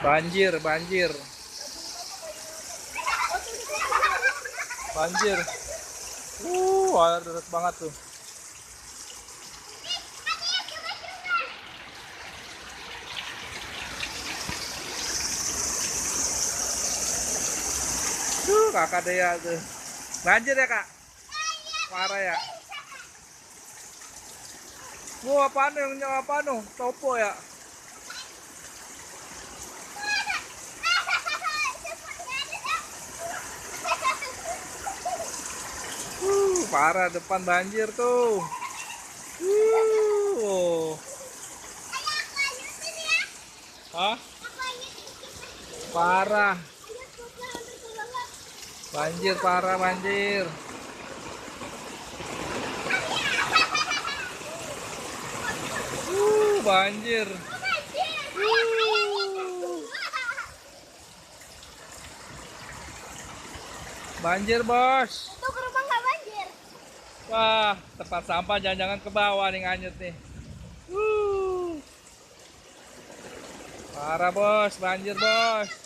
Banjir, banjir, banjir. Air deras banget tuh. Kakak Dea tuh. Banjir ya, Kak? Parah ya. Wah, apaan yang nyala apaan dong? Topo ya? Parah depan banjir tuh. Uh. Hah? Parah. Banjir parah banjir. Banjir. Banjir, Bos. Untuk rumah nggak banjir. Wah, tempat sampah jangan-jangan ke bawah nih nganyut nih. Parah, Bos. Banjir, Bos.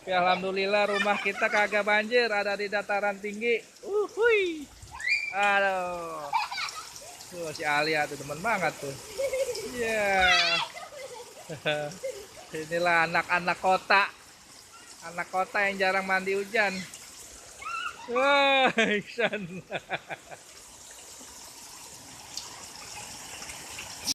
Tapi alhamdulillah rumah kita kagak banjir, ada di dataran tinggi. Hui. Aduh. Tuh si Alia tuh teman banget tuh. Iya. Yeah. Inilah anak-anak kota. Anak kota yang jarang mandi hujan. Wah, Iksan.